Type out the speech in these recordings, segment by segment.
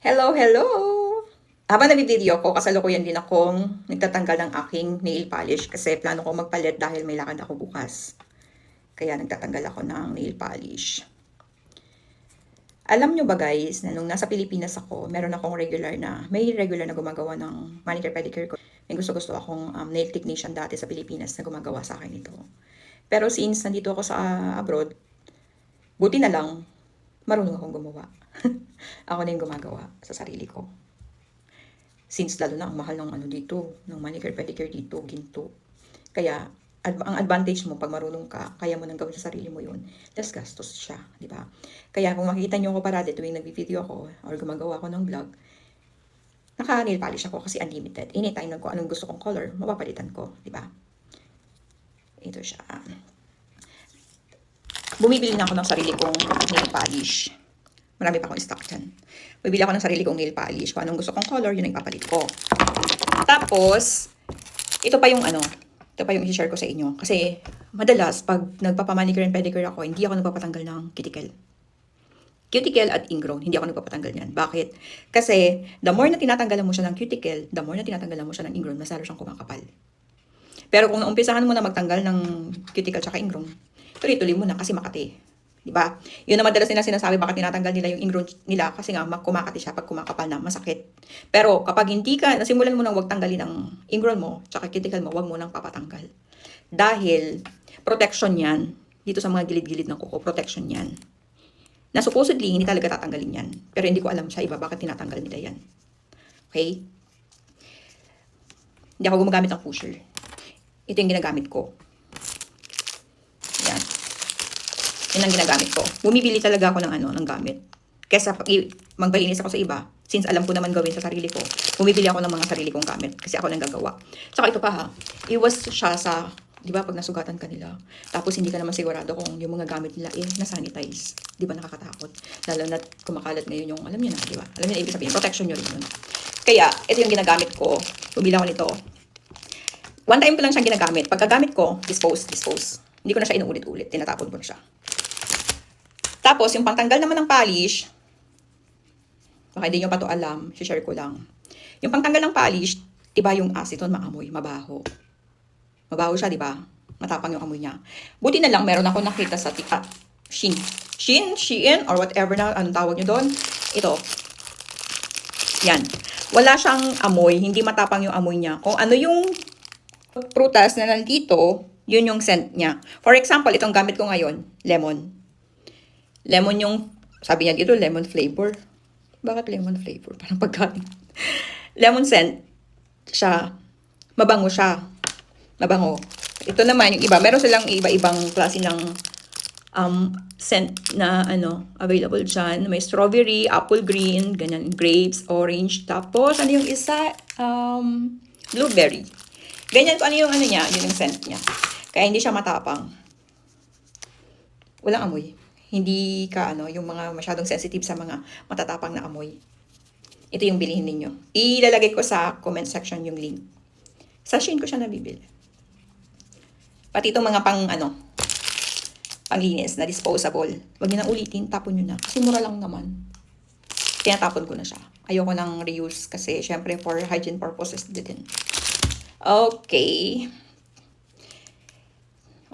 Hello, hello! Habang nabibideo ko, kasalukuyan din akong nagtatanggal ng aking nail polish kasi plano ko magpalit dahil may lakad ako bukas. Kaya nagtatanggal ako ng nail polish. Alam nyo ba guys, na nung nasa Pilipinas ako, meron akong may regular na gumagawa ng manicure pedicure ko. May gusto-gusto akong nail technician dati sa Pilipinas na gumagawa sa akin ito. Pero since nandito ako sa abroad, buti na lang, marunong akong gumawa. Ako na yung gumagawa sa sarili ko. Since lalo na ang mahal ng ano dito, ng manicure pedicure dito, ginto. Kaya ang advantage mo pag marunong ka, kaya mo nang gawin sa sarili mo 'yun. Less gastos siya, di ba? Kaya kung makikita niyo ako parati tuwing nagvi-video ako or gumagawa ako ng vlog, naka-nail polish ako kasi unlimited. Anytime na ko anong gusto kong color, mapapalitan ko, di ba? Ito siya. Bumibili na ako ng sarili kong nail polish. Marami pa akong stock dyan. Bibili ako ng sarili kong nail polish. Kung anong gusto kong color, yun ang ipapalit ko. Tapos, ito pa yung i-share ko sa inyo. Kasi, madalas, pag nagpapamanicure and pedicure ako, hindi ako nagpapatanggal ng cuticle. Cuticle at ingrown, hindi ako nagpapatanggal niyan. Bakit? Kasi, the more na tinatanggalan mo siya ng cuticle, the more na tinatanggalan mo siya ng ingrown, mas lalo siyang kumakapal. Pero kung naumpisahan mo na magtanggal ng cuticle tsaka ingrown, tuloy-tuloy mo na kasi makati. Diba? Yun na madalas nila sinasabi bakit tinatanggal nila yung ingrown nila kasi nga kumakati siya pag kumakapal na masakit. Pero kapag hindi ka, nasimulan mo nang wag tanggalin ang ingrown mo, tsaka cuticle mo, wag mo nang papatanggal. Dahil protection yan, dito sa mga gilid-gilid ng kuko, protection yan. Na supposedly, hindi talaga tatanggalin yan. Pero hindi ko alam sa iba bakit tinatanggal nila yan. Okay? Hindi ako gumagamit ng pusher. Ito yung ginagamit ko. Yan. Yan ang ginagamit ko. Bumibili talaga ako ng gamit. Kesa magbalinis ako sa iba, since alam ko naman gawin sa sarili ko, bumibili ako ng mga sarili kong gamit kasi ako nang gagawa. Saka ito pa ha, iwas siya sa, di ba, pag nasugatan ka nila, tapos hindi ka naman sigurado kung yung mga gamit nila na-sanitize. Di ba nakakatakot? Lalo na kumakalat ngayon yung, alam niyo na, di ba? Alam niyo na ibig sabihin, protection nyo rin yun. Kaya, ito yung ginagamit ko. Bumili ako nito. One time ko lang siyang ginagamit. Pagkagamit ko, dispose. Hindi ko na siya inuulit-ulit. Tinatapon ko na siya. Tapos, yung pantanggal naman ng polish, baka hindi nyo pa to alam, share ko lang. Yung pantanggal ng polish, diba yung acetone maamoy, mabaho. Mabaho siya, diba? Matapang yung amoy niya. Buti na lang, meron ako nakita sa Shein, or whatever na, anong tawag nyo doon. Ito. Yan. Wala siyang amoy, hindi matapang yung amoy niya. Kung ano yung prutas na nandito, yun yung scent niya. For example, itong gamit ko ngayon, lemon. Lemon yung, sabi niya dito, lemon flavor. Bakit lemon flavor? Parang pagkain. Lemon scent siya. Mabango siya. Mabango. Ito naman, yung iba, meron silang iba-ibang klase ng scent na available dyan. May strawberry, apple green, ganyan, grapes, orange. Tapos, ano yung isa? Blueberry. Ganyan kung ano yung niya, yun yung scent niya. Kaya hindi siya matapang. Walang amoy. Hindi ka yung mga masyadong sensitive sa mga matatapang na amoy. Ito yung bilihin ninyo. Ilalagay ko sa comment section yung link. Sa Shein ko siya nabibili. Pati itong mga panglinis na disposable. Huwag nyo na ulitin, tapon nyo na. Kasi mura lang naman. Tinatapon ko na siya. Ayoko nang reuse kasi syempre for hygiene purposes din. Okay.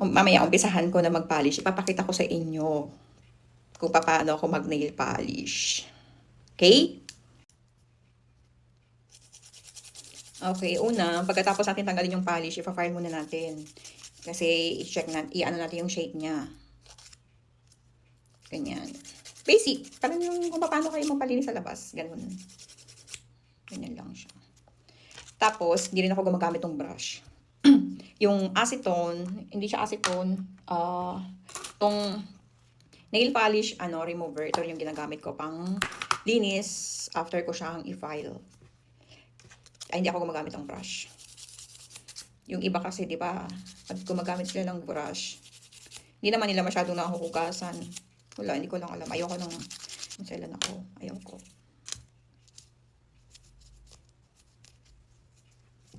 Mamaya umpisahan ko na mag-polish. Ipapakita ko sa inyo kung paano ako mag-nail polish. Okay? Okay, una, pagkatapos natin tanggalin yung polish, ipa-file muna natin. Kasi i-check natin, natin yung shade niya. Ganyan. Basic. Parang yung kung paano kayo magpalinis sa labas. Ganun. Ganyan lang siya. Tapos, hindi rin ako gumagamit ng brush. Yung acetone, hindi siya acetone, tong nail polish remover, ito yung ginagamit ko pang linis after ko siyang i-file. Ay, hindi ako gumagamit ng brush. Yung iba kasi, di ba, pag gumagamit sila ng brush, hindi naman nila masyadong nahuhugasan. Wala, hindi ko lang alam. Ayoko nang maselan ako. Ayoko.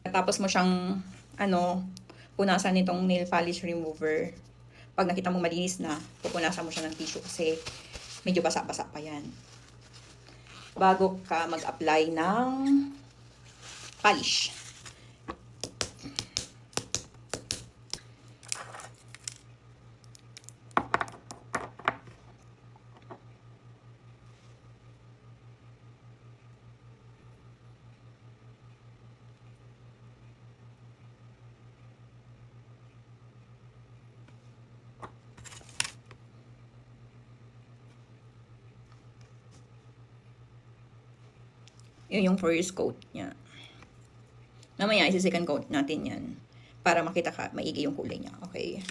Tapos mo siyang, punasan nitong nail polish remover. Pag nakita mong malinis na, pupunasan mo siya ng tissue kasi medyo basa-basa pa yan. bago ka mag-apply ng polish. Yun yung first coat niya. Mamaya, isi-second coat natin yan. Para makita ka, maigi yung kulay niya. Okay?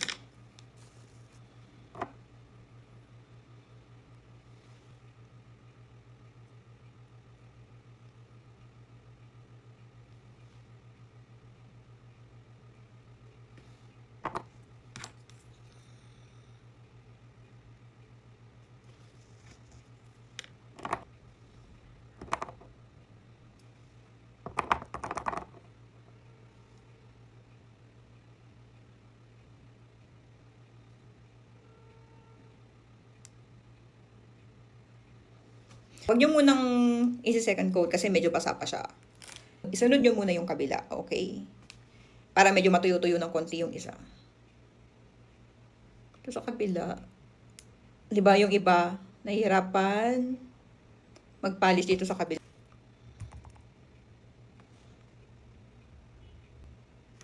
Huwag nyo munang isi-second coat kasi medyo basa pa siya. Isunod nyo muna yung kabila, okay? Para medyo matuyo-tuyo ng konti yung isa. Ito sa kabila. Diba yung iba, nahihirapan mag-polish dito sa kabila.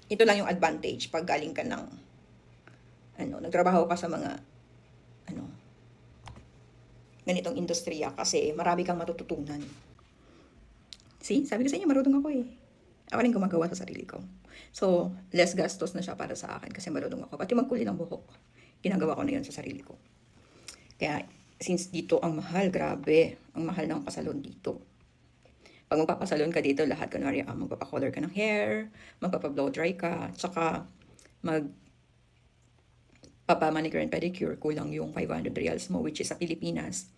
Ito lang yung advantage pag galing ka ng, nagtrabaho ka sa mga, ganitong industriya kasi marami kang matututunan. See? Sabi ko sa inyo, marunong ako eh. Ako rin gumagawa sa sarili ko. So, less gastos na siya para sa akin kasi marunong ako. Pati magkuli ng buhok, ginagawa ko na yun sa sarili ko. Kaya, since dito ang mahal, grabe, ang mahal ng pasalon dito. Pag magpapasalon ka dito, lahat, kunwari, magpapacolor ka ng hair, magpapablow dry ka, tsaka papa-manicure and pedicure, kulang yung 500 reals mo, which is sa Pilipinas.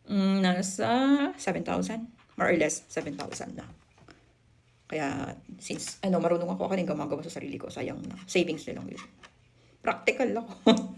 Nasa 7,000, more or less 7,000 na. Kaya, since, marunong ako rin gumagawa sa sarili ko, sayang na. Savings na lang yun. Practical ako.